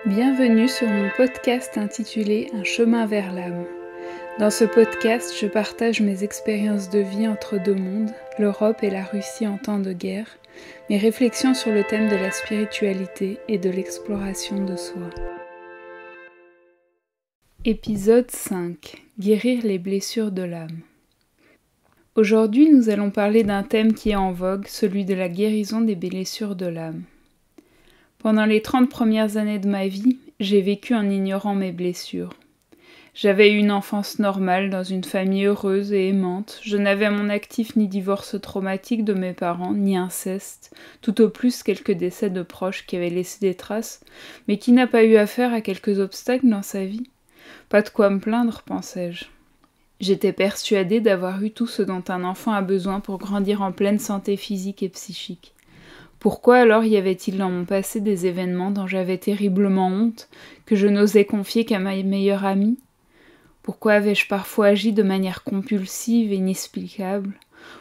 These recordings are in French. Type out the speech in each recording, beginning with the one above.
Bienvenue sur mon podcast intitulé Un chemin vers l'âme. Dans ce podcast, je partage mes expériences de vie entre deux mondes, l'Europe et la Russie en temps de guerre, mes réflexions sur le thème de la spiritualité et de l'exploration de soi. Épisode 5. Guérir les blessures de l'âme. Aujourd'hui, nous allons parler d'un thème qui est en vogue, celui de la guérison des blessures de l'âme. Pendant les 30 premières années de ma vie, j'ai vécu en ignorant mes blessures. J'avais eu une enfance normale dans une famille heureuse et aimante. Je n'avais à mon actif ni divorce traumatique de mes parents, ni inceste, tout au plus quelques décès de proches qui avaient laissé des traces, mais qui n'a pas eu affaire à quelques obstacles dans sa vie. Pas de quoi me plaindre, pensais-je. J'étais persuadée d'avoir eu tout ce dont un enfant a besoin pour grandir en pleine santé physique et psychique. Pourquoi alors y avait-il dans mon passé des événements dont j'avais terriblement honte, que je n'osais confier qu'à ma meilleure amie ? Pourquoi avais-je parfois agi de manière compulsive et inexplicable ?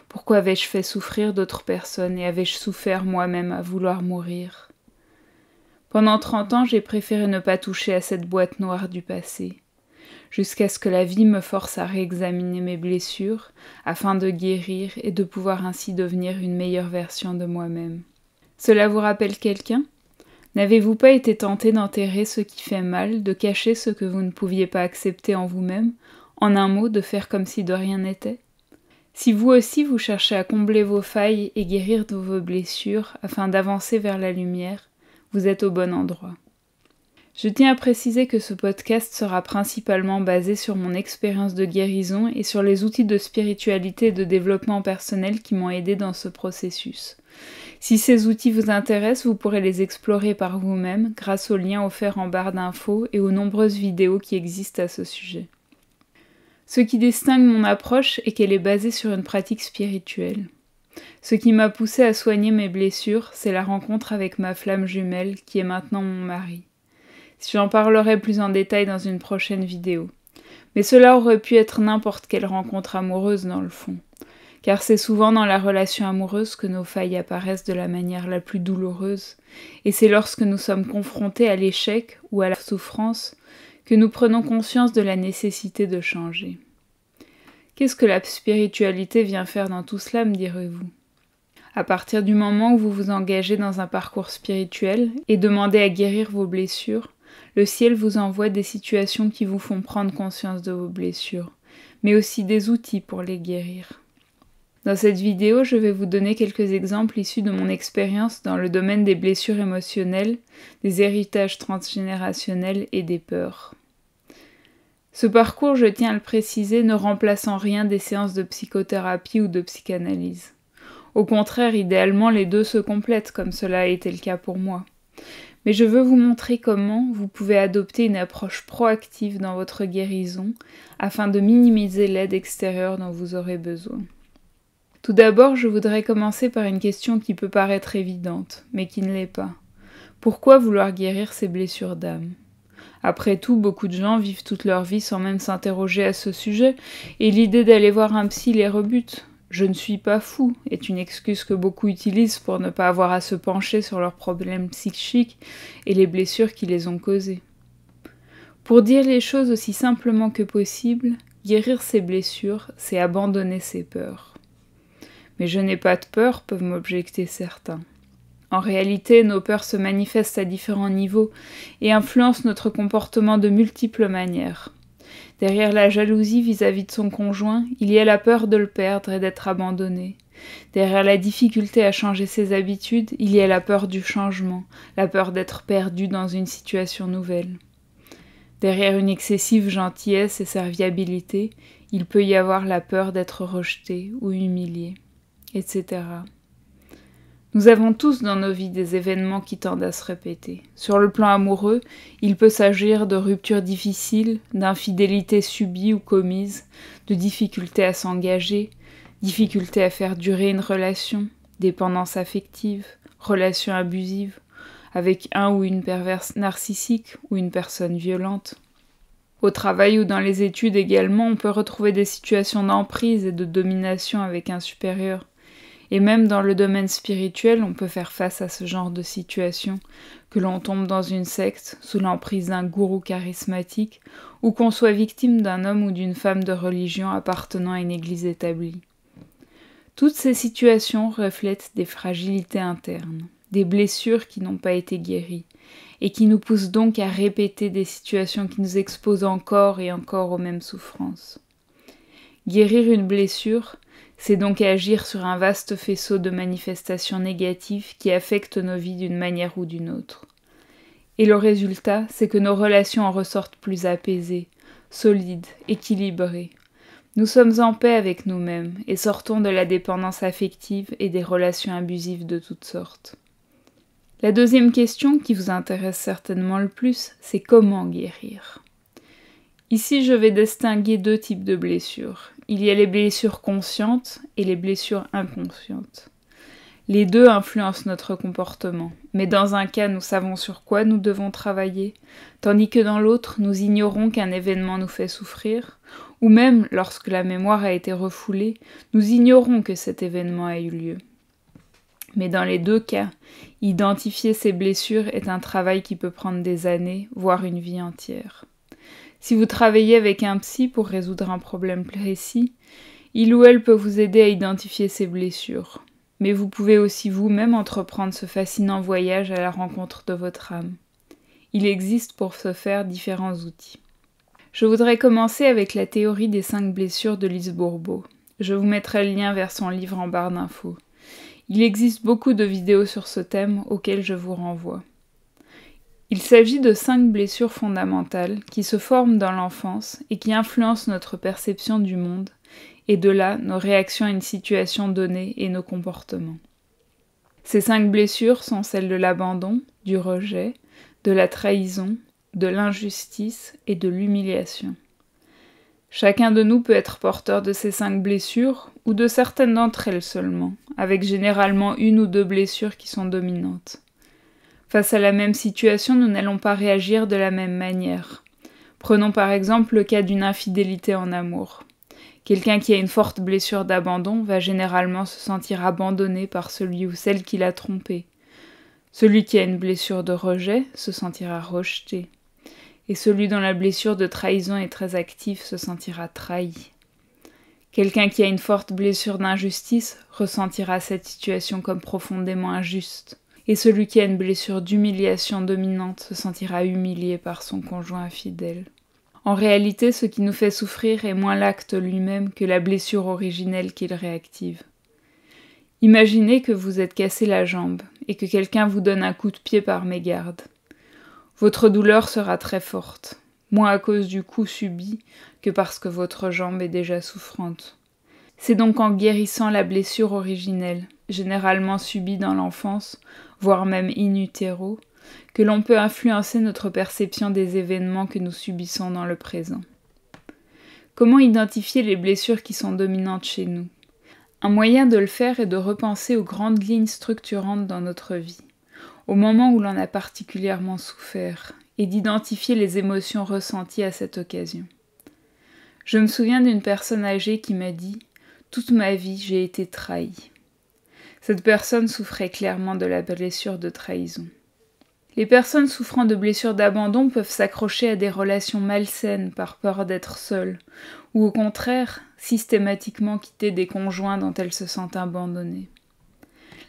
Pourquoi avais-je fait souffrir d'autres personnes et avais-je souffert moi-même à vouloir mourir ? Pendant 30 ans, j'ai préféré ne pas toucher à cette boîte noire du passé, jusqu'à ce que la vie me force à réexaminer mes blessures, afin de guérir et de pouvoir ainsi devenir une meilleure version de moi-même. Cela vous rappelle quelqu'un ? N'avez-vous pas été tenté d'enterrer ce qui fait mal, de cacher ce que vous ne pouviez pas accepter en vous-même, en un mot, de faire comme si de rien n'était ? Si vous aussi vous cherchez à combler vos failles et guérir de vos blessures afin d'avancer vers la lumière, vous êtes au bon endroit. Je tiens à préciser que ce podcast sera principalement basé sur mon expérience de guérison et sur les outils de spiritualité et de développement personnel qui m'ont aidé dans ce processus. Si ces outils vous intéressent, vous pourrez les explorer par vous-même grâce aux liens offerts en barre d'infos et aux nombreuses vidéos qui existent à ce sujet. Ce qui distingue mon approche est qu'elle est basée sur une pratique spirituelle. Ce qui m'a poussé à soigner mes blessures, c'est la rencontre avec ma flamme jumelle qui est maintenant mon mari. J'en parlerai plus en détail dans une prochaine vidéo. Mais cela aurait pu être n'importe quelle rencontre amoureuse dans le fond. Car c'est souvent dans la relation amoureuse que nos failles apparaissent de la manière la plus douloureuse, et c'est lorsque nous sommes confrontés à l'échec ou à la souffrance que nous prenons conscience de la nécessité de changer. Qu'est-ce que la spiritualité vient faire dans tout cela, me direz-vous ? À partir du moment où vous vous engagez dans un parcours spirituel et demandez à guérir vos blessures, le ciel vous envoie des situations qui vous font prendre conscience de vos blessures, mais aussi des outils pour les guérir. Dans cette vidéo, je vais vous donner quelques exemples issus de mon expérience dans le domaine des blessures émotionnelles, des héritages transgénérationnels et des peurs. Ce parcours, je tiens à le préciser, ne remplace en rien des séances de psychothérapie ou de psychanalyse. Au contraire, idéalement, les deux se complètent, comme cela a été le cas pour moi. Mais je veux vous montrer comment vous pouvez adopter une approche proactive dans votre guérison afin de minimiser l'aide extérieure dont vous aurez besoin. Tout d'abord, je voudrais commencer par une question qui peut paraître évidente, mais qui ne l'est pas. Pourquoi vouloir guérir ces blessures d'âme ? Après tout, beaucoup de gens vivent toute leur vie sans même s'interroger à ce sujet, et l'idée d'aller voir un psy les rebute. « Je ne suis pas fou » est une excuse que beaucoup utilisent pour ne pas avoir à se pencher sur leurs problèmes psychiques et les blessures qui les ont causés. Pour dire les choses aussi simplement que possible, guérir ses blessures, c'est abandonner ses peurs. « Mais je n'ai pas de peur », peuvent m'objecter certains. En réalité, nos peurs se manifestent à différents niveaux et influencent notre comportement de multiples manières. Derrière la jalousie vis-à-vis de son conjoint, il y a la peur de le perdre et d'être abandonné. Derrière la difficulté à changer ses habitudes, il y a la peur du changement, la peur d'être perdu dans une situation nouvelle. Derrière une excessive gentillesse et serviabilité, il peut y avoir la peur d'être rejeté ou humilié, etc. Nous avons tous dans nos vies des événements qui tendent à se répéter. Sur le plan amoureux, il peut s'agir de ruptures difficiles, d'infidélités subies ou commises, de difficultés à s'engager, difficultés à faire durer une relation, dépendance affective, relations abusives, avec un ou une perverse narcissique ou une personne violente. Au travail ou dans les études également, on peut retrouver des situations d'emprise et de domination avec un supérieur. Et même dans le domaine spirituel, on peut faire face à ce genre de situation, que l'on tombe dans une secte, sous l'emprise d'un gourou charismatique, ou qu'on soit victime d'un homme ou d'une femme de religion appartenant à une église établie. Toutes ces situations reflètent des fragilités internes, des blessures qui n'ont pas été guéries, et qui nous poussent donc à répéter des situations qui nous exposent encore et encore aux mêmes souffrances. Guérir une blessure, c'est donc agir sur un vaste faisceau de manifestations négatives qui affectent nos vies d'une manière ou d'une autre. Et le résultat, c'est que nos relations en ressortent plus apaisées, solides, équilibrées. Nous sommes en paix avec nous-mêmes et sortons de la dépendance affective et des relations abusives de toutes sortes. La deuxième question, qui vous intéresse certainement le plus, c'est comment guérir. Ici, je vais distinguer deux types de blessures. Il y a les blessures conscientes et les blessures inconscientes. Les deux influencent notre comportement, mais dans un cas, nous savons sur quoi nous devons travailler, tandis que dans l'autre, nous ignorons qu'un événement nous fait souffrir, ou même, lorsque la mémoire a été refoulée, nous ignorons que cet événement a eu lieu. Mais dans les deux cas, identifier ces blessures est un travail qui peut prendre des années, voire une vie entière. Si vous travaillez avec un psy pour résoudre un problème précis, il ou elle peut vous aider à identifier ces blessures. Mais vous pouvez aussi vous-même entreprendre ce fascinant voyage à la rencontre de votre âme. Il existe pour ce faire différents outils. Je voudrais commencer avec la théorie des 5 blessures de Lise Bourbeau. Je vous mettrai le lien vers son livre en barre d'infos. Il existe beaucoup de vidéos sur ce thème auxquelles je vous renvoie. Il s'agit de 5 blessures fondamentales qui se forment dans l'enfance et qui influencent notre perception du monde, et de là nos réactions à une situation donnée et nos comportements. Ces 5 blessures sont celles de l'abandon, du rejet, de la trahison, de l'injustice et de l'humiliation. Chacun de nous peut être porteur de ces 5 blessures, ou de certaines d'entre elles seulement, avec généralement 1 ou 2 blessures qui sont dominantes. Face à la même situation, nous n'allons pas réagir de la même manière. Prenons par exemple le cas d'une infidélité en amour. Quelqu'un qui a une forte blessure d'abandon va généralement se sentir abandonné par celui ou celle qui l'a trompé. Celui qui a une blessure de rejet se sentira rejeté. Et celui dont la blessure de trahison est très active se sentira trahi. Quelqu'un qui a une forte blessure d'injustice ressentira cette situation comme profondément injuste. Et celui qui a une blessure d'humiliation dominante se sentira humilié par son conjoint infidèle. En réalité, ce qui nous fait souffrir est moins l'acte lui-même que la blessure originelle qu'il réactive. Imaginez que vous êtes cassé la jambe et que quelqu'un vous donne un coup de pied par mégarde. Votre douleur sera très forte, moins à cause du coup subi que parce que votre jambe est déjà souffrante. C'est donc en guérissant la blessure originelle, généralement subie dans l'enfance, voire même in utero, que l'on peut influencer notre perception des événements que nous subissons dans le présent. Comment identifier les blessures qui sont dominantes chez nous ? Un moyen de le faire est de repenser aux grandes lignes structurantes dans notre vie, au moment où l'on a particulièrement souffert, et d'identifier les émotions ressenties à cette occasion. Je me souviens d'une personne âgée qui m'a dit « Toute ma vie, j'ai été trahie ». Cette personne souffrait clairement de la blessure de trahison. Les personnes souffrant de blessures d'abandon peuvent s'accrocher à des relations malsaines par peur d'être seules, ou au contraire, systématiquement quitter des conjoints dont elles se sentent abandonnées.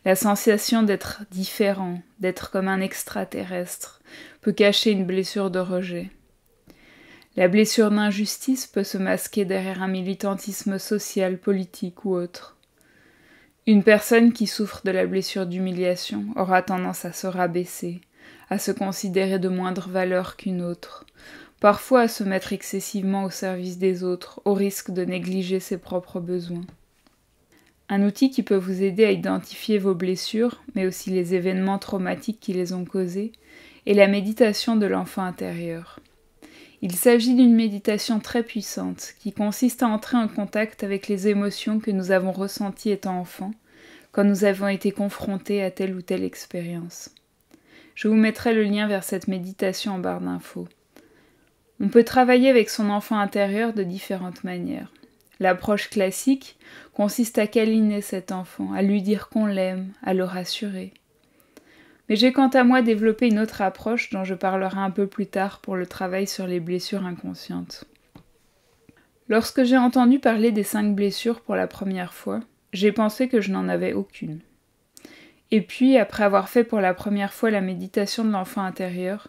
La sensation d'être différent, d'être comme un extraterrestre, peut cacher une blessure de rejet. La blessure d'injustice peut se masquer derrière un militantisme social, politique ou autre. Une personne qui souffre de la blessure d'humiliation aura tendance à se rabaisser, à se considérer de moindre valeur qu'une autre, parfois à se mettre excessivement au service des autres, au risque de négliger ses propres besoins. Un outil qui peut vous aider à identifier vos blessures, mais aussi les événements traumatiques qui les ont causées, est la méditation de l'enfant intérieur. Il s'agit d'une méditation très puissante, qui consiste à entrer en contact avec les émotions que nous avons ressenties étant enfants, quand nous avons été confrontés à telle ou telle expérience. Je vous mettrai le lien vers cette méditation en barre d'infos. On peut travailler avec son enfant intérieur de différentes manières. L'approche classique consiste à câliner cet enfant, à lui dire qu'on l'aime, à le rassurer. Mais j'ai quant à moi développé une autre approche dont je parlerai un peu plus tard pour le travail sur les blessures inconscientes. Lorsque j'ai entendu parler des 5 blessures pour la première fois, j'ai pensé que je n'en avais aucune. Et puis, après avoir fait pour la première fois la méditation de l'enfant intérieur,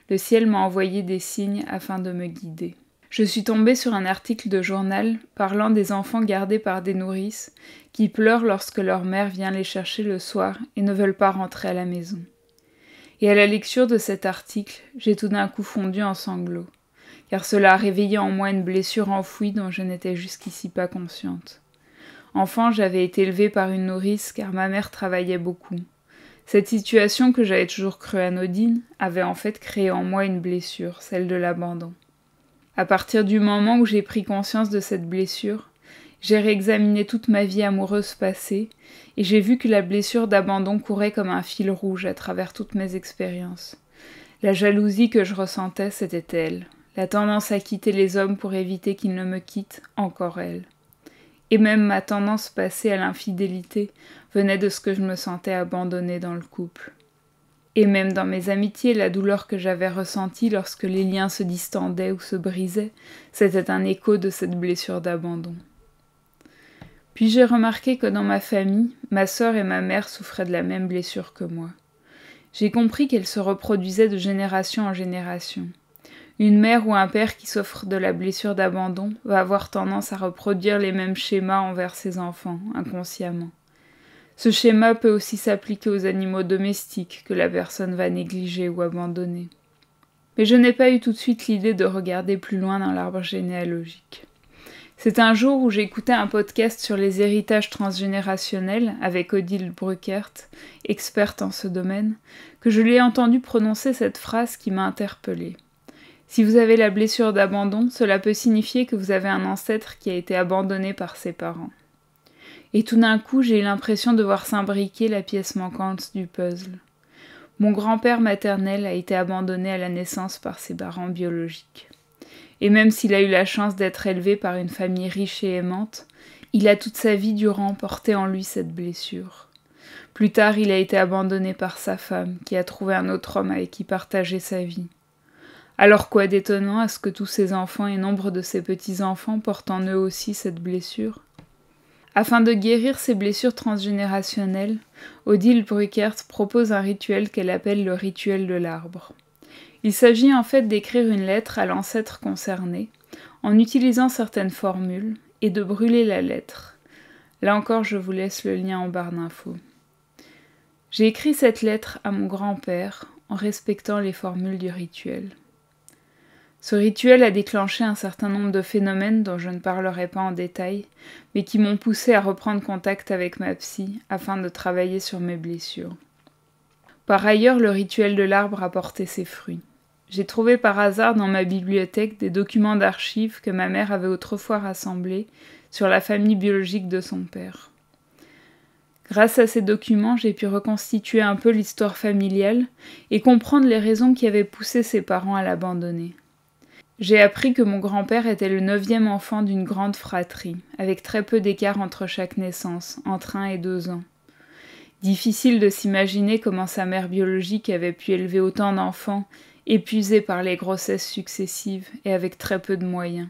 le ciel m'a envoyé des signes afin de me guider. Je suis tombée sur un article de journal parlant des enfants gardés par des nourrices qui pleurent lorsque leur mère vient les chercher le soir et ne veulent pas rentrer à la maison. Et à la lecture de cet article, j'ai tout d'un coup fondu en sanglots, car cela a réveillé en moi une blessure enfouie dont je n'étais jusqu'ici pas consciente. Enfant, j'avais été élevée par une nourrice car ma mère travaillait beaucoup. Cette situation que j'avais toujours crue anodine avait en fait créé en moi une blessure, celle de l'abandon. À partir du moment où j'ai pris conscience de cette blessure, j'ai réexaminé toute ma vie amoureuse passée et j'ai vu que la blessure d'abandon courait comme un fil rouge à travers toutes mes expériences. La jalousie que je ressentais, c'était elle. La tendance à quitter les hommes pour éviter qu'ils ne me quittent, encore elle. Et même ma tendance passée à l'infidélité venait de ce que je me sentais abandonnée dans le couple. Et même dans mes amitiés, la douleur que j'avais ressentie lorsque les liens se distendaient ou se brisaient, c'était un écho de cette blessure d'abandon. Puis j'ai remarqué que dans ma famille, ma sœur et ma mère souffraient de la même blessure que moi. J'ai compris qu'elle se reproduisait de génération en génération. Une mère ou un père qui souffre de la blessure d'abandon va avoir tendance à reproduire les mêmes schémas envers ses enfants, inconsciemment. Ce schéma peut aussi s'appliquer aux animaux domestiques que la personne va négliger ou abandonner. Mais je n'ai pas eu tout de suite l'idée de regarder plus loin dans l'arbre généalogique. C'est un jour où j'écoutais un podcast sur les héritages transgénérationnels avec Odile Bruckert, experte en ce domaine, que je lui ai entendu prononcer cette phrase qui m'a interpellée. Si vous avez la blessure d'abandon, cela peut signifier que vous avez un ancêtre qui a été abandonné par ses parents. Et tout d'un coup, j'ai eu l'impression de voir s'imbriquer la pièce manquante du puzzle. Mon grand-père maternel a été abandonné à la naissance par ses parents biologiques. Et même s'il a eu la chance d'être élevé par une famille riche et aimante, il a toute sa vie durant porté en lui cette blessure. Plus tard, il a été abandonné par sa femme, qui a trouvé un autre homme avec qui partager sa vie. Alors quoi d'étonnant à ce que tous ses enfants et nombre de ses petits-enfants portent en eux aussi cette blessure ? Afin de guérir ces blessures transgénérationnelles, Odile Bruckert propose un rituel qu'elle appelle le rituel de l'arbre. Il s'agit en fait d'écrire une lettre à l'ancêtre concerné, en utilisant certaines formules, et de brûler la lettre. Là encore, je vous laisse le lien en barre d'infos. J'ai écrit cette lettre à mon grand-père, en respectant les formules du rituel. Ce rituel a déclenché un certain nombre de phénomènes dont je ne parlerai pas en détail, mais qui m'ont poussé à reprendre contact avec ma psy afin de travailler sur mes blessures. Par ailleurs, le rituel de l'arbre a porté ses fruits. J'ai trouvé par hasard dans ma bibliothèque des documents d'archives que ma mère avait autrefois rassemblés sur la famille biologique de son père. Grâce à ces documents, j'ai pu reconstituer un peu l'histoire familiale et comprendre les raisons qui avaient poussé ses parents à l'abandonner. J'ai appris que mon grand-père était le 9e enfant d'une grande fratrie, avec très peu d'écart entre chaque naissance, entre 1 et 2 ans. Difficile de s'imaginer comment sa mère biologique avait pu élever autant d'enfants, épuisés par les grossesses successives et avec très peu de moyens.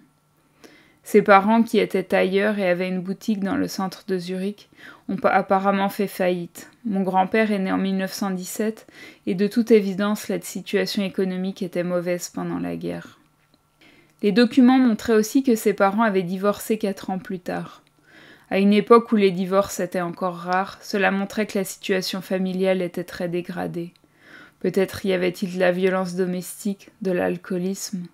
Ses parents, qui étaient tailleurs et avaient une boutique dans le centre de Zurich, ont apparemment fait faillite. Mon grand-père est né en 1917 et de toute évidence, la situation économique était mauvaise pendant la guerre. Les documents montraient aussi que ses parents avaient divorcé 4 ans plus tard. À une époque où les divorces étaient encore rares, cela montrait que la situation familiale était très dégradée. Peut-être y avait-il de la violence domestique, de l'alcoolisme.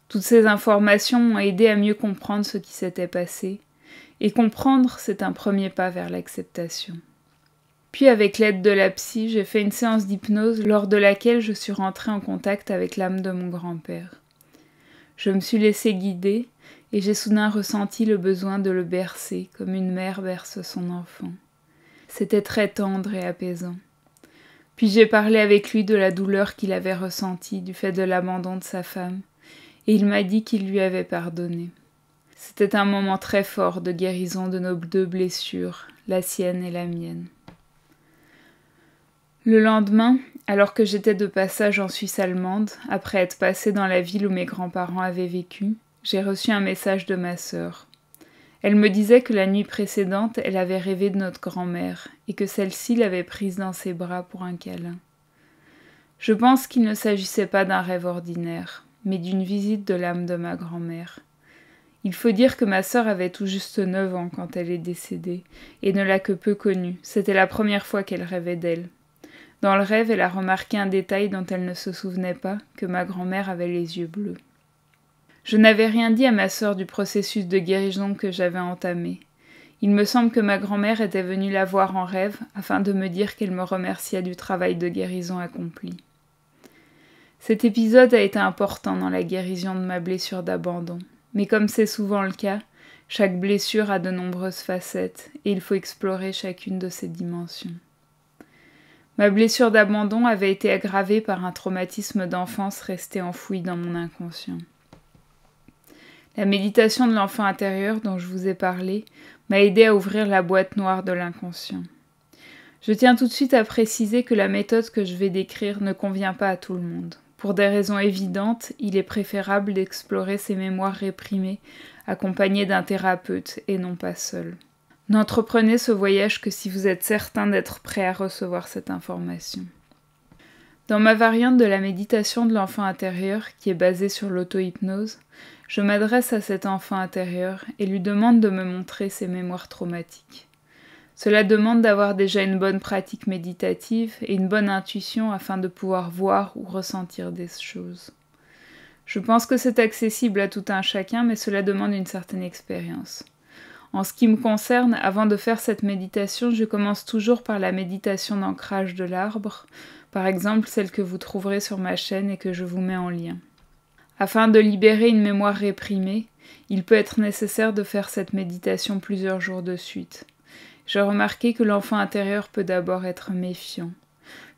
Toutes ces informations m'ont aidé à mieux comprendre ce qui s'était passé, et comprendre, c'est un premier pas vers l'acceptation. Puis avec l'aide de la psy, j'ai fait une séance d'hypnose lors de laquelle je suis rentrée en contact avec l'âme de mon grand-père. Je me suis laissée guider et j'ai soudain ressenti le besoin de le bercer comme une mère berce son enfant. C'était très tendre et apaisant. Puis j'ai parlé avec lui de la douleur qu'il avait ressentie du fait de l'abandon de sa femme et il m'a dit qu'il lui avait pardonné. C'était un moment très fort de guérison de nos deux blessures, la sienne et la mienne. Le lendemain, alors que j'étais de passage en Suisse allemande, après être passée dans la ville où mes grands-parents avaient vécu, j'ai reçu un message de ma sœur. Elle me disait que la nuit précédente, elle avait rêvé de notre grand-mère et que celle-ci l'avait prise dans ses bras pour un câlin. Je pense qu'il ne s'agissait pas d'un rêve ordinaire, mais d'une visite de l'âme de ma grand-mère. Il faut dire que ma sœur avait tout juste 9 ans quand elle est décédée, et ne l'a que peu connue. C'était la première fois qu'elle rêvait d'elle. Dans le rêve, elle a remarqué un détail dont elle ne se souvenait pas, que ma grand-mère avait les yeux bleus. Je n'avais rien dit à ma sœur du processus de guérison que j'avais entamé. Il me semble que ma grand-mère était venue la voir en rêve, afin de me dire qu'elle me remerciait du travail de guérison accompli. Cet épisode a été important dans la guérison de ma blessure d'abandon. Mais comme c'est souvent le cas, chaque blessure a de nombreuses facettes, et il faut explorer chacune de ces dimensions. Ma blessure d'abandon avait été aggravée par un traumatisme d'enfance resté enfoui dans mon inconscient. La méditation de l'enfant intérieur dont je vous ai parlé m'a aidé à ouvrir la boîte noire de l'inconscient. Je tiens tout de suite à préciser que la méthode que je vais décrire ne convient pas à tout le monde. Pour des raisons évidentes, il est préférable d'explorer ces mémoires réprimées accompagné d'un thérapeute et non pas seul. N'entreprenez ce voyage que si vous êtes certain d'être prêt à recevoir cette information. Dans ma variante de la méditation de l'enfant intérieur, qui est basée sur l'auto-hypnose, je m'adresse à cet enfant intérieur et lui demande de me montrer ses mémoires traumatiques. Cela demande d'avoir déjà une bonne pratique méditative et une bonne intuition afin de pouvoir voir ou ressentir des choses. Je pense que c'est accessible à tout un chacun, mais cela demande une certaine expérience. En ce qui me concerne, avant de faire cette méditation, je commence toujours par la méditation d'ancrage de l'arbre, par exemple celle que vous trouverez sur ma chaîne et que je vous mets en lien. Afin de libérer une mémoire réprimée, il peut être nécessaire de faire cette méditation plusieurs jours de suite. J'ai remarqué que l'enfant intérieur peut d'abord être méfiant,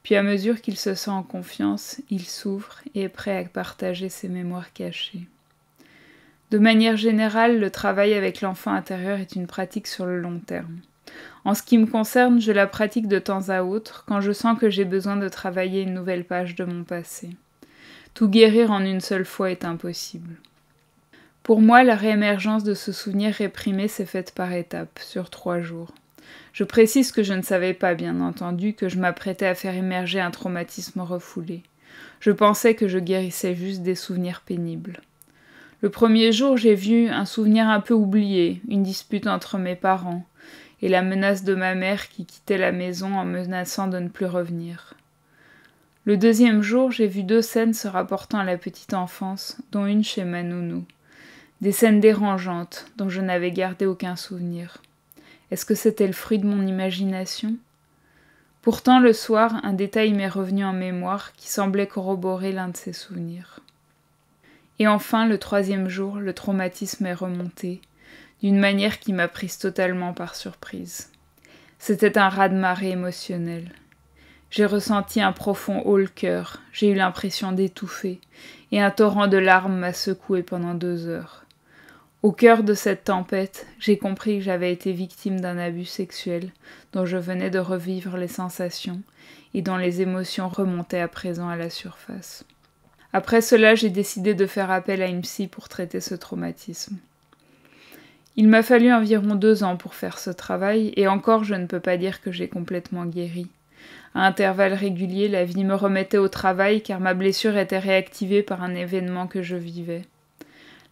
puis à mesure qu'il se sent en confiance, il s'ouvre et est prêt à partager ses mémoires cachées. De manière générale, le travail avec l'enfant intérieur est une pratique sur le long terme. En ce qui me concerne, je la pratique de temps à autre quand je sens que j'ai besoin de travailler une nouvelle page de mon passé. Tout guérir en une seule fois est impossible. Pour moi, la réémergence de ce souvenir réprimé s'est faite par étapes, sur 3 jours. Je précise que je ne savais pas, bien entendu, que je m'apprêtais à faire émerger un traumatisme refoulé. Je pensais que je guérissais juste des souvenirs pénibles. Le premier jour, j'ai vu un souvenir un peu oublié, une dispute entre mes parents, et la menace de ma mère qui quittait la maison en menaçant de ne plus revenir. Le deuxième jour, j'ai vu 2 scènes se rapportant à la petite enfance, dont une chez ma nounou. Des scènes dérangeantes, dont je n'avais gardé aucun souvenir. Est-ce que c'était le fruit de mon imagination ? Pourtant, le soir, un détail m'est revenu en mémoire qui semblait corroborer l'un de ces souvenirs. Et enfin, le 3e jour, le traumatisme est remonté, d'une manière qui m'a prise totalement par surprise. C'était un raz-de-marée émotionnel. J'ai ressenti un profond haut-le-cœur, j'ai eu l'impression d'étouffer, et un torrent de larmes m'a secoué pendant 2 heures. Au cœur de cette tempête, j'ai compris que j'avais été victime d'un abus sexuel, dont je venais de revivre les sensations, et dont les émotions remontaient à présent à la surface. Après cela, j'ai décidé de faire appel à une psy pour traiter ce traumatisme. Il m'a fallu environ 2 ans pour faire ce travail, et encore je ne peux pas dire que j'ai complètement guéri. À intervalles réguliers, la vie me remettait au travail car ma blessure était réactivée par un événement que je vivais.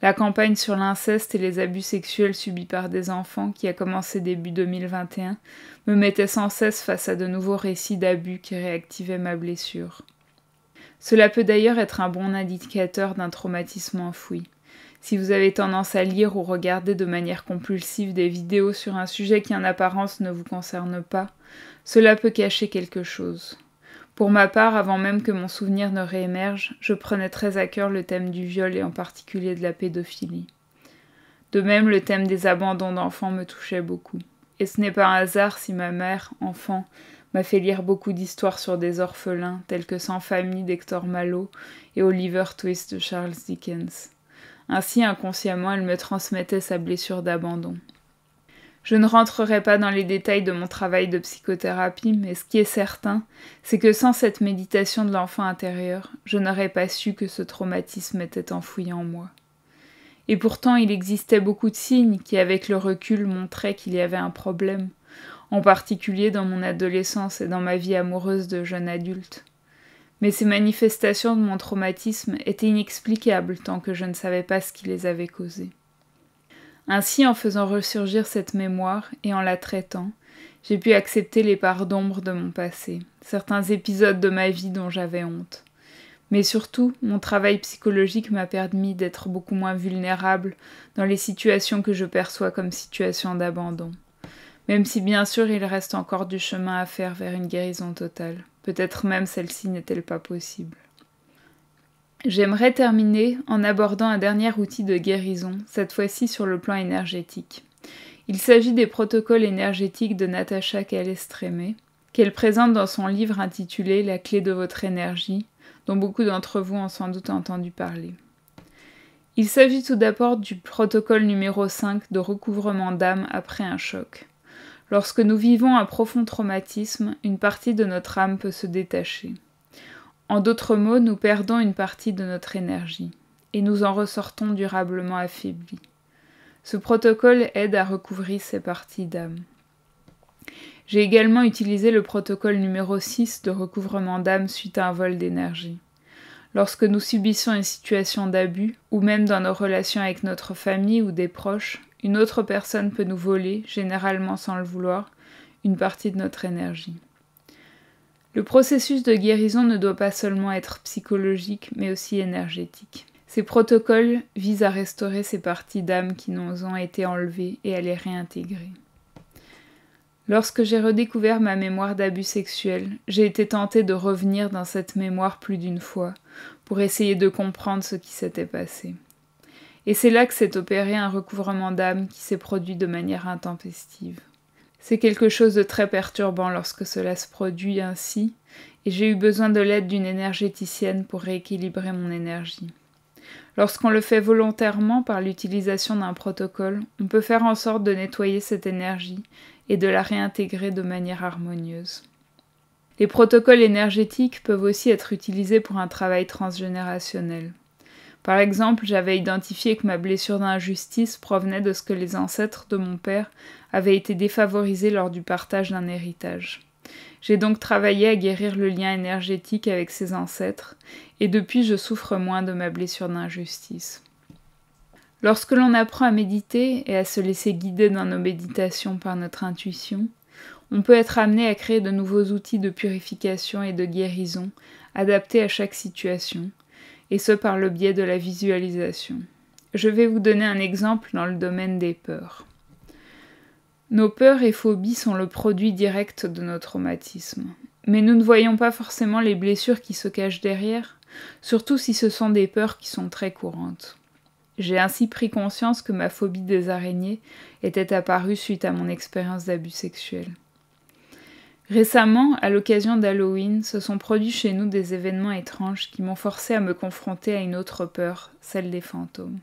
La campagne sur l'inceste et les abus sexuels subis par des enfants, qui a commencé début 2021, me mettait sans cesse face à de nouveaux récits d'abus qui réactivaient ma blessure. Cela peut d'ailleurs être un bon indicateur d'un traumatisme enfoui. Si vous avez tendance à lire ou regarder de manière compulsive des vidéos sur un sujet qui en apparence ne vous concerne pas, cela peut cacher quelque chose. Pour ma part, avant même que mon souvenir ne réémerge, je prenais très à cœur le thème du viol et en particulier de la pédophilie. De même, le thème des abandons d'enfants me touchait beaucoup. Et ce n'est pas un hasard si ma mère, enfant, m'a fait lire beaucoup d'histoires sur des orphelins, tels que Sans famille d'Hector Malot et Oliver Twist de Charles Dickens. Ainsi, inconsciemment, elle me transmettait sa blessure d'abandon. Je ne rentrerai pas dans les détails de mon travail de psychothérapie, mais ce qui est certain, c'est que sans cette méditation de l'enfant intérieur, je n'aurais pas su que ce traumatisme était enfoui en moi. Et pourtant, il existait beaucoup de signes qui, avec le recul, montraient qu'il y avait un problème, en particulier dans mon adolescence et dans ma vie amoureuse de jeune adulte. Mais ces manifestations de mon traumatisme étaient inexplicables tant que je ne savais pas ce qui les avait causées. Ainsi, en faisant ressurgir cette mémoire et en la traitant, j'ai pu accepter les parts d'ombre de mon passé, certains épisodes de ma vie dont j'avais honte. Mais surtout, mon travail psychologique m'a permis d'être beaucoup moins vulnérable dans les situations que je perçois comme situations d'abandon. Même si bien sûr il reste encore du chemin à faire vers une guérison totale. Peut-être même celle-ci n'est-elle pas possible. J'aimerais terminer en abordant un dernier outil de guérison, cette fois-ci sur le plan énergétique. Il s'agit des protocoles énergétiques de Natasha Callestreme, qu'elle présente dans son livre intitulé « La clé de votre énergie », dont beaucoup d'entre vous ont sans doute entendu parler. Il s'agit tout d'abord du protocole numéro 5 de recouvrement d'âme après un choc. Lorsque nous vivons un profond traumatisme, une partie de notre âme peut se détacher. En d'autres mots, nous perdons une partie de notre énergie, et nous en ressortons durablement affaiblis. Ce protocole aide à recouvrir ces parties d'âme. J'ai également utilisé le protocole numéro 6 de recouvrement d'âme suite à un vol d'énergie. Lorsque nous subissons une situation d'abus, ou même dans nos relations avec notre famille ou des proches, une autre personne peut nous voler, généralement sans le vouloir, une partie de notre énergie. Le processus de guérison ne doit pas seulement être psychologique, mais aussi énergétique. Ces protocoles visent à restaurer ces parties d'âme qui nous ont été enlevées et à les réintégrer. Lorsque j'ai redécouvert ma mémoire d'abus sexuels, j'ai été tentée de revenir dans cette mémoire plus d'une fois pour essayer de comprendre ce qui s'était passé. Et c'est là que s'est opéré un recouvrement d'âme qui s'est produit de manière intempestive. C'est quelque chose de très perturbant lorsque cela se produit ainsi, et j'ai eu besoin de l'aide d'une énergéticienne pour rééquilibrer mon énergie. Lorsqu'on le fait volontairement par l'utilisation d'un protocole, on peut faire en sorte de nettoyer cette énergie et de la réintégrer de manière harmonieuse. Les protocoles énergétiques peuvent aussi être utilisés pour un travail transgénérationnel. Par exemple, j'avais identifié que ma blessure d'injustice provenait de ce que les ancêtres de mon père avaient été défavorisés lors du partage d'un héritage. J'ai donc travaillé à guérir le lien énergétique avec ces ancêtres, et depuis je souffre moins de ma blessure d'injustice. Lorsque l'on apprend à méditer et à se laisser guider dans nos méditations par notre intuition, on peut être amené à créer de nouveaux outils de purification et de guérison adaptés à chaque situation, et ce par le biais de la visualisation. Je vais vous donner un exemple dans le domaine des peurs. Nos peurs et phobies sont le produit direct de nos traumatismes. Mais nous ne voyons pas forcément les blessures qui se cachent derrière, surtout si ce sont des peurs qui sont très courantes. J'ai ainsi pris conscience que ma phobie des araignées était apparue suite à mon expérience d'abus sexuel. Récemment, à l'occasion d'Halloween, se sont produits chez nous des événements étranges qui m'ont forcé à me confronter à une autre peur, celle des fantômes.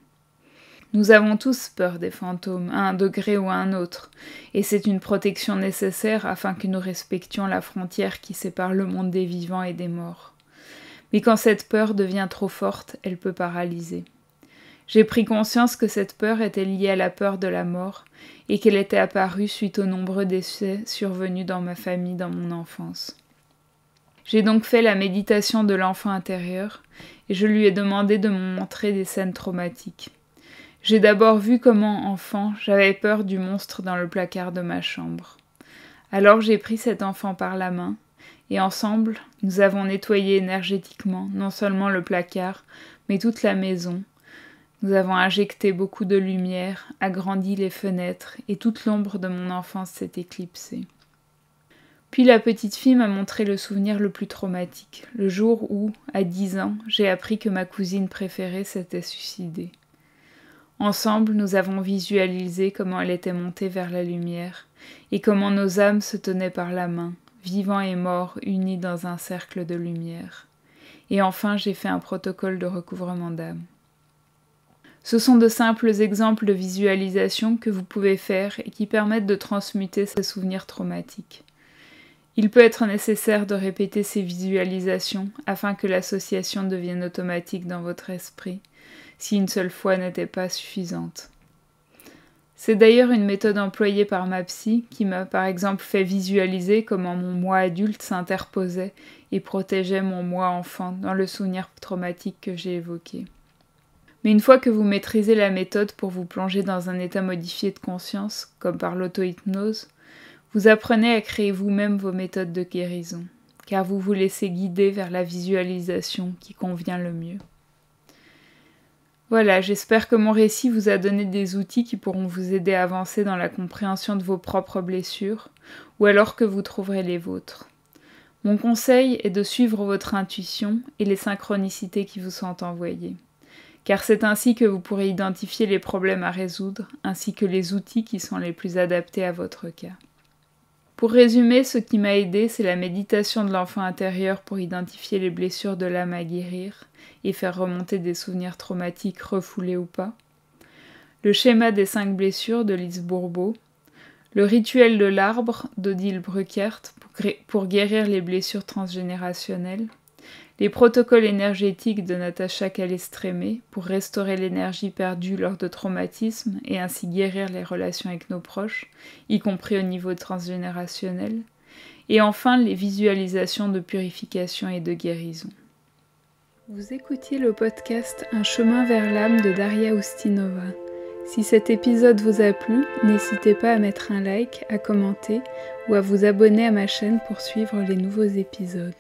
Nous avons tous peur des fantômes, à un degré ou à un autre, et c'est une protection nécessaire afin que nous respections la frontière qui sépare le monde des vivants et des morts. Mais quand cette peur devient trop forte, elle peut paralyser. J'ai pris conscience que cette peur était liée à la peur de la mort et qu'elle était apparue suite aux nombreux décès survenus dans ma famille dans mon enfance. J'ai donc fait la méditation de l'enfant intérieur et je lui ai demandé de me montrer des scènes traumatiques. J'ai d'abord vu comment, enfant, j'avais peur du monstre dans le placard de ma chambre. Alors j'ai pris cet enfant par la main et ensemble, nous avons nettoyé énergétiquement non seulement le placard, mais toute la maison. Nous avons injecté beaucoup de lumière, agrandi les fenêtres, et toute l'ombre de mon enfance s'est éclipsée. Puis la petite fille m'a montré le souvenir le plus traumatique, le jour où, à 10 ans, j'ai appris que ma cousine préférée s'était suicidée. Ensemble, nous avons visualisé comment elle était montée vers la lumière, et comment nos âmes se tenaient par la main, vivants et morts unis dans un cercle de lumière. Et enfin, j'ai fait un protocole de recouvrement d'âme. Ce sont de simples exemples de visualisation que vous pouvez faire et qui permettent de transmuter ces souvenirs traumatiques. Il peut être nécessaire de répéter ces visualisations afin que l'association devienne automatique dans votre esprit, si une seule fois n'était pas suffisante. C'est d'ailleurs une méthode employée par ma psy qui m'a par exemple fait visualiser comment mon moi adulte s'interposait et protégeait mon moi enfant dans le souvenir traumatique que j'ai évoqué. Mais une fois que vous maîtrisez la méthode pour vous plonger dans un état modifié de conscience, comme par l'auto-hypnose, vous apprenez à créer vous-même vos méthodes de guérison, car vous vous laissez guider vers la visualisation qui convient le mieux. Voilà, j'espère que mon récit vous a donné des outils qui pourront vous aider à avancer dans la compréhension de vos propres blessures, ou alors que vous trouverez les vôtres. Mon conseil est de suivre votre intuition et les synchronicités qui vous sont envoyées, car c'est ainsi que vous pourrez identifier les problèmes à résoudre, ainsi que les outils qui sont les plus adaptés à votre cas. Pour résumer, ce qui m'a aidé, c'est la méditation de l'enfant intérieur pour identifier les blessures de l'âme à guérir et faire remonter des souvenirs traumatiques refoulés ou pas. Le schéma des 5 blessures de Lise Bourbeau. Le rituel de l'arbre d'Odile Bruckert pour guérir les blessures transgénérationnelles. Les protocoles énergétiques de Natacha Calestrémé pour restaurer l'énergie perdue lors de traumatismes et ainsi guérir les relations avec nos proches, y compris au niveau transgénérationnel. Et enfin, les visualisations de purification et de guérison. Vous écoutiez le podcast Un chemin vers l'âme de Daria Ustinova. Si cet épisode vous a plu, n'hésitez pas à mettre un like, à commenter ou à vous abonner à ma chaîne pour suivre les nouveaux épisodes.